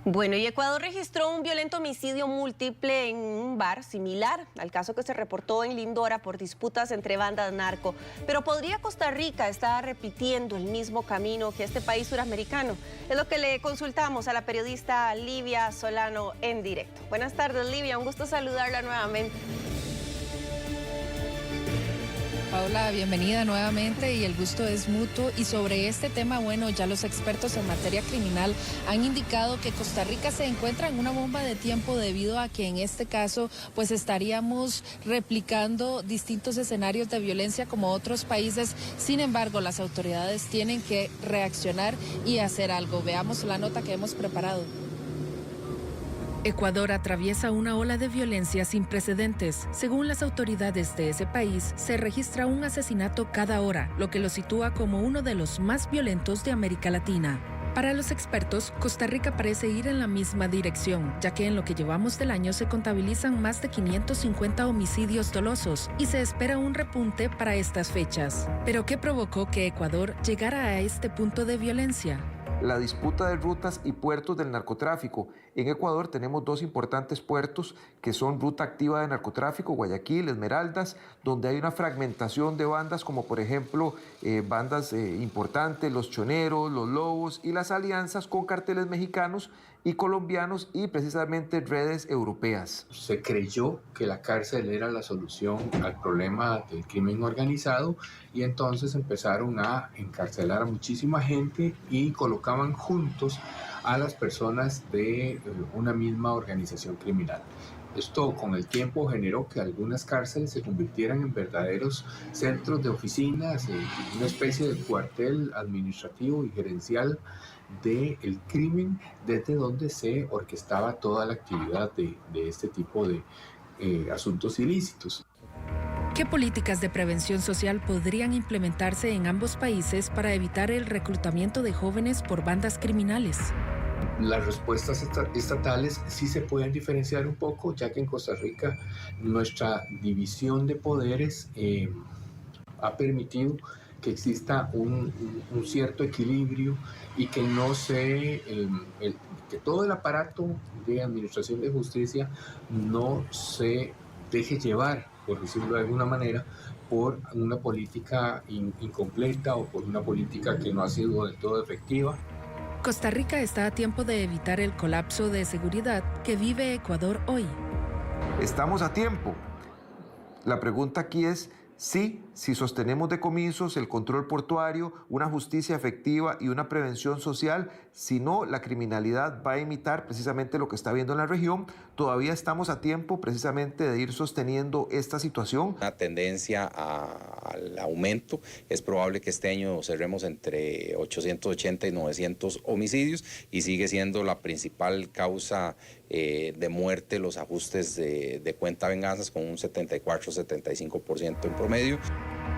Bueno, y Ecuador registró un violento homicidio múltiple en un bar similar al caso que se reportó en Lindora por disputas entre bandas narco. Pero ¿podría Costa Rica estar repitiendo el mismo camino que este país suramericano? Es lo que le consultamos a la periodista Livia Solano en directo. Buenas tardes, Livia, un gusto saludarla nuevamente. Paula, bienvenida nuevamente y el gusto es mutuo. Y sobre este tema, bueno, ya los expertos en materia criminal han indicado que Costa Rica se encuentra en una bomba de tiempo debido a que en este caso pues estaríamos replicando distintos escenarios de violencia como otros países. Sin embargo, las autoridades tienen que reaccionar y hacer algo. Veamos la nota que hemos preparado. Ecuador atraviesa una ola de violencia sin precedentes. Según las autoridades de ese país, se registra un asesinato cada hora, lo que lo sitúa como uno de los más violentos de América Latina. Para los expertos, Costa Rica parece ir en la misma dirección, ya que en lo que llevamos del año se contabilizan más de 550 homicidios dolosos y se espera un repunte para estas fechas. ¿Pero qué provocó que Ecuador llegara a este punto de violencia? La disputa de rutas y puertos del narcotráfico. En Ecuador tenemos dos importantes puertos que son ruta activa de narcotráfico, Guayaquil, Esmeraldas, donde hay una fragmentación de bandas como por ejemplo bandas importantes, los choneros, los lobos y las alianzas con carteles mexicanos y colombianos y precisamente redes europeas. Se creyó que la cárcel era la solución al problema del crimen organizado y entonces empezaron a encarcelar a muchísima gente y colocaban juntos a las personas de una misma organización criminal. Esto con el tiempo generó que algunas cárceles se convirtieran en verdaderos centros de oficinas, una especie de cuartel administrativo y gerencial del crimen, desde donde se orquestaba toda la actividad de este tipo de asuntos ilícitos. ¿Qué políticas de prevención social podrían implementarse en ambos países para evitar el reclutamiento de jóvenes por bandas criminales? Las respuestas estatales sí se pueden diferenciar un poco, ya que en Costa Rica nuestra división de poderes ha permitido que exista un cierto equilibrio y que no que todo el aparato de administración de justicia no se deje llevar, por decirlo de alguna manera, por una política incompleta o por una política que no ha sido del todo efectiva. Costa Rica está a tiempo de evitar el colapso de seguridad que vive Ecuador hoy. Estamos a tiempo. La pregunta aquí es si sostenemos decomisos, el control portuario, una justicia efectiva y una prevención social, si no, la criminalidad va a imitar precisamente lo que está viendo en la región. Todavía estamos a tiempo precisamente de ir sosteniendo esta situación. Una tendencia al aumento. Es probable que este año cerremos entre 880 y 900 homicidios y sigue siendo la principal causa de muerte los ajustes de cuenta venganzas con un 74-75% en promedio.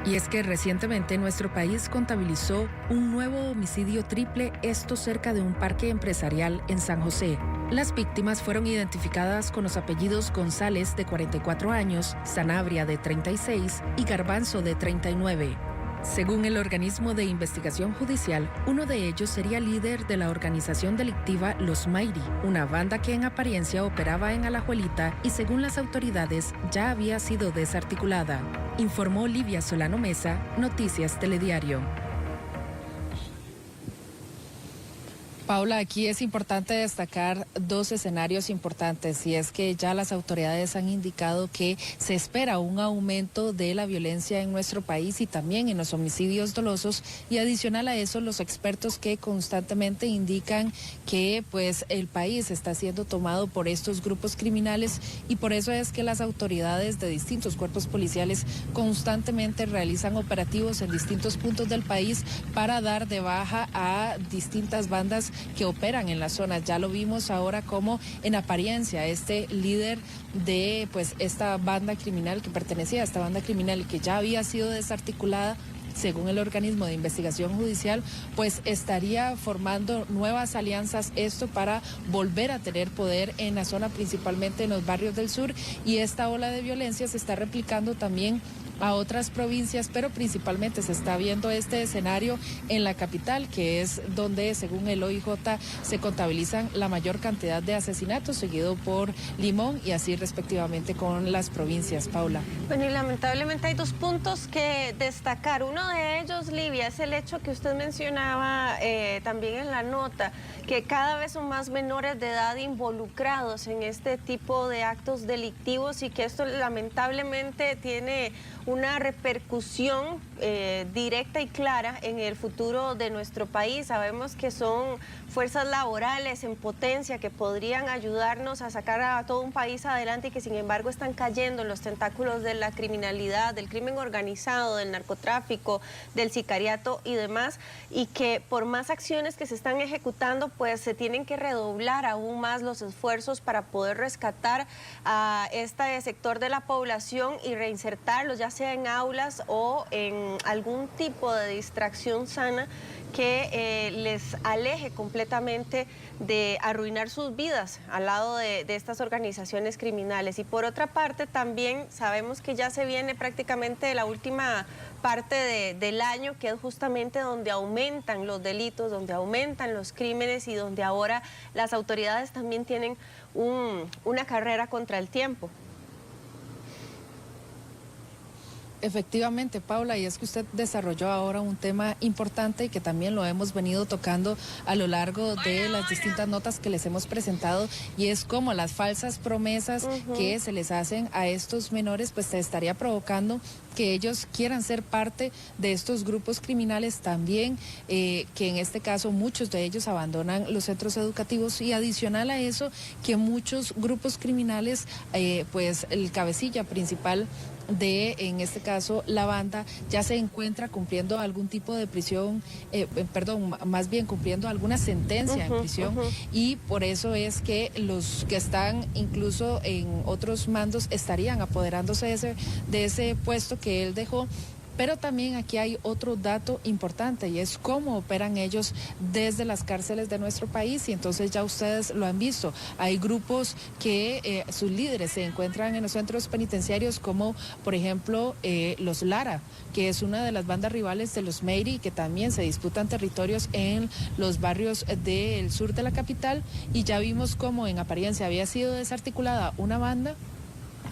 Y es que recientemente nuestro país contabilizó un nuevo homicidio triple, esto cerca de un parque empresarial en San José. Las víctimas fueron identificadas con los apellidos González, de 44 años, Sanabria, de 36 y Garbanzo, de 39. Según el organismo de investigación judicial, uno de ellos sería líder de la organización delictiva Los Mayri, una banda que en apariencia operaba en Alajuelita y según las autoridades ya había sido desarticulada. Informó Livia Solano Mesa, Noticias Telediario. Paula, aquí es importante destacar dos escenarios importantes y es que ya las autoridades han indicado que se espera un aumento de la violencia en nuestro país y también en los homicidios dolosos y adicional a eso los expertos que constantemente indican que pues el país está siendo tomado por estos grupos criminales y por eso es que las autoridades de distintos cuerpos policiales constantemente realizan operativos en distintos puntos del país para dar de baja a distintas bandas que operan en la zona. Ya lo vimos ahora como en apariencia este líder de pues esta banda criminal que pertenecía a esta banda criminal y que ya había sido desarticulada, según el organismo de investigación judicial, pues estaría formando nuevas alianzas, esto para volver a tener poder en la zona, principalmente en los barrios del sur, y esta ola de violencia se está replicando también a otras provincias, pero principalmente se está viendo este escenario en la capital, que es donde, según el OIJ, se contabilizan la mayor cantidad de asesinatos, seguido por Limón y así respectivamente con las provincias. Paula. Bueno, y lamentablemente hay dos puntos que destacar. Uno de ellos, Livia, es el hecho que usted mencionaba también en la nota, que cada vez son más menores de edad involucrados en este tipo de actos delictivos y que esto lamentablemente tiene una repercusión directa y clara en el futuro de nuestro país. Sabemos que son fuerzas laborales en potencia que podrían ayudarnos a sacar a todo un país adelante y que sin embargo están cayendo en los tentáculos de la criminalidad, del crimen organizado, del narcotráfico, del sicariato y demás, y que por más acciones que se están ejecutando, pues se tienen que redoblar aún más los esfuerzos para poder rescatar a este sector de la población y reinsertarlos, ya sea en aulas o en algún tipo de distracción sana que les aleje completamente de arruinar sus vidas al lado de estas organizaciones criminales. Y por otra parte, también sabemos que ya se viene prácticamente la última parte del año, que es justamente donde aumentan los delitos, donde aumentan los crímenes y donde ahora las autoridades también tienen una carrera contra el tiempo. Efectivamente, Paula, y es que usted desarrolló ahora un tema importante y que también lo hemos venido tocando a lo largo de las distintas notas que les hemos presentado, y es como las falsas promesas que se les hacen a estos menores, pues te estaría provocando que ellos quieran ser parte de estos grupos criminales también, que en este caso muchos de ellos abandonan los centros educativos, y adicional a eso, que muchos grupos criminales, pues el cabecilla principal de, en este caso, la banda, ya se encuentra cumpliendo algún tipo de prisión, más bien cumpliendo alguna sentencia en prisión, y por eso es que los que están incluso en otros mandos estarían apoderándose de ese puesto que él dejó. Pero también aquí hay otro dato importante, y es cómo operan ellos desde las cárceles de nuestro país, y entonces ya ustedes lo han visto. Hay grupos que sus líderes se encuentran en los centros penitenciarios, como por ejemplo los Lara, que es una de las bandas rivales de los Meiri, que también se disputan territorios en los barrios del sur de la capital, y ya vimos cómo en apariencia había sido desarticulada una banda,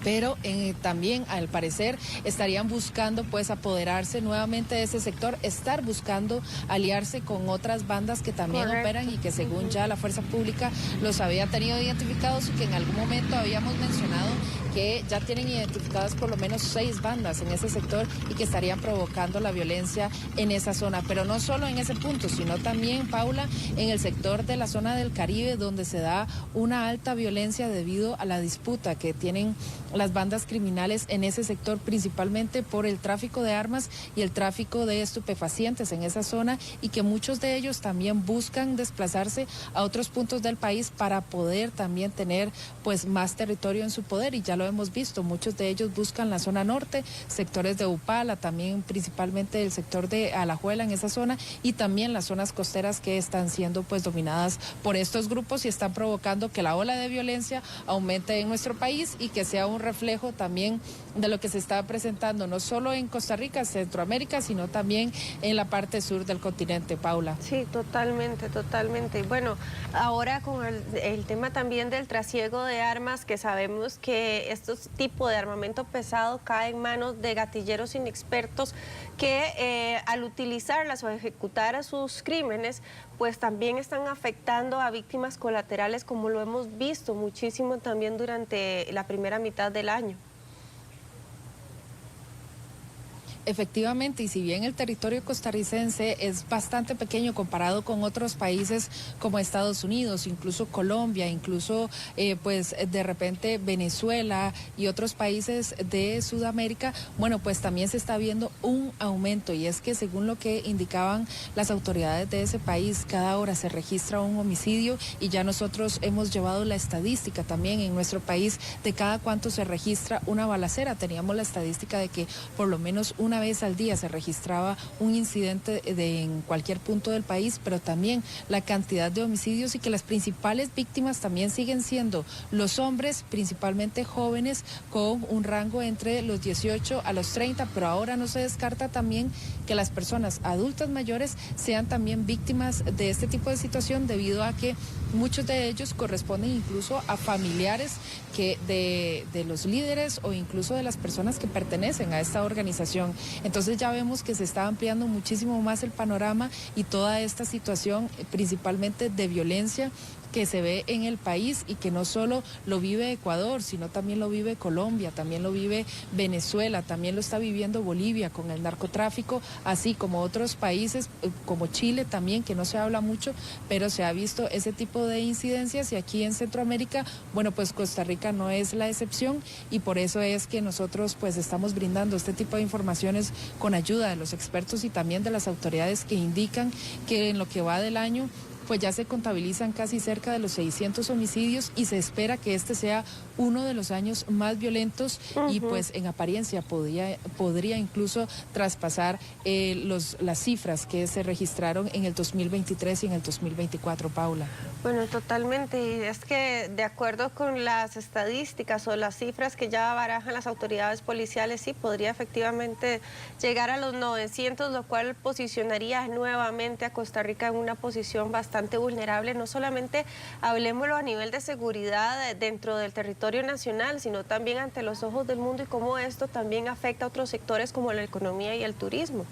pero también al parecer estarían buscando pues apoderarse nuevamente de ese sector, estar buscando aliarse con otras bandas que también operan y que según ya la fuerza pública los había tenido identificados, y que en algún momento habíamos mencionado que ya tienen identificadas por lo menos 6 bandas en ese sector y que estarían provocando la violencia en esa zona. Pero no solo en ese punto, sino también, Paula, en el sector de la zona del Caribe, donde se da una alta violencia debido a la disputa que tienen las bandas criminales en ese sector, principalmente por el tráfico de armas y el tráfico de estupefacientes en esa zona, y que muchos de ellos también buscan desplazarse a otros puntos del país para poder también tener pues más territorio en su poder, y ya lo hemos visto, muchos de ellos buscan la zona norte, sectores de Upala, también principalmente el sector de Alajuela en esa zona, y también las zonas costeras que están siendo pues dominadas por estos grupos y están provocando que la ola de violencia aumente en nuestro país y que sea un reflejo también de lo que se está presentando no solo en Costa Rica, Centroamérica, sino también en la parte sur del continente. Paula. Sí, totalmente, totalmente. Bueno, ahora con el tema también del trasiego de armas, que sabemos que estos tipos de armamento pesado caen en manos de gatilleros inexpertos que al utilizarlas o ejecutar sus crímenes, pues también están afectando a víctimas colaterales, como lo hemos visto muchísimo también durante la primera mitad del año. Efectivamente, y si bien el territorio costarricense es bastante pequeño comparado con otros países como Estados Unidos, incluso Colombia, incluso pues de repente Venezuela y otros países de Sudamérica, bueno, pues también se está viendo un aumento, y es que según lo que indicaban las autoridades de ese país, cada hora se registra un homicidio, y ya nosotros hemos llevado la estadística también en nuestro país de cada cuánto se registra una balacera. Teníamos la estadística de que por lo menos una una vez al día se registraba un incidente en cualquier punto del país, pero también la cantidad de homicidios y que las principales víctimas también siguen siendo los hombres, principalmente jóvenes, con un rango entre los 18 a los 30, pero ahora no se descarta también que las personas adultas mayores sean también víctimas de este tipo de situación, debido a que muchos de ellos corresponden incluso a familiares de los líderes o incluso de las personas que pertenecen a esta organización. Entonces ya vemos que se está ampliando muchísimo más el panorama y toda esta situación, principalmente de violencia, que se ve en el país y que no solo lo vive Ecuador, sino también lo vive Colombia, también lo vive Venezuela, también lo está viviendo Bolivia con el narcotráfico, así como otros países como Chile también, que no se habla mucho, pero se ha visto ese tipo de incidencias, y aquí en Centroamérica, bueno, pues Costa Rica no es la excepción, y por eso es que nosotros pues estamos brindando este tipo de informaciones con ayuda de los expertos y también de las autoridades, que indican que en lo que va del año pues ya se contabilizan casi cerca de los 600 homicidios y se espera que este sea uno de los años más violentos y pues en apariencia podría incluso traspasar las cifras que se registraron en el 2023 y en el 2024, Paula. Bueno, totalmente, y es que de acuerdo con las estadísticas o las cifras que ya barajan las autoridades policiales, sí, podría efectivamente llegar a los 900, lo cual posicionaría nuevamente a Costa Rica en una posición bastante vulnerable. No solamente hablemoslo a nivel de seguridad dentro del territorio nacional, sino también ante los ojos del mundo, y cómo esto también afecta a otros sectores como la economía y el turismo.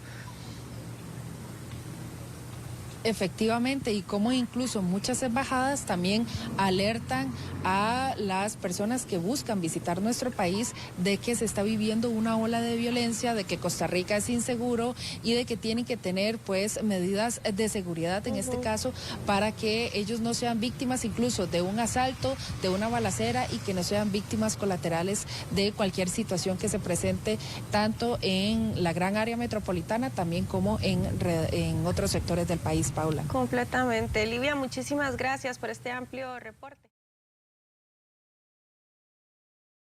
Efectivamente, y como incluso muchas embajadas también alertan a las personas que buscan visitar nuestro país de que se está viviendo una ola de violencia, de que Costa Rica es inseguro y de que tienen que tener pues medidas de seguridad en este caso, para que ellos no sean víctimas incluso de un asalto, de una balacera, y que no sean víctimas colaterales de cualquier situación que se presente tanto en la gran área metropolitana también como en otros sectores del país. Paula. Completamente. Livia, muchísimas gracias por este amplio reporte.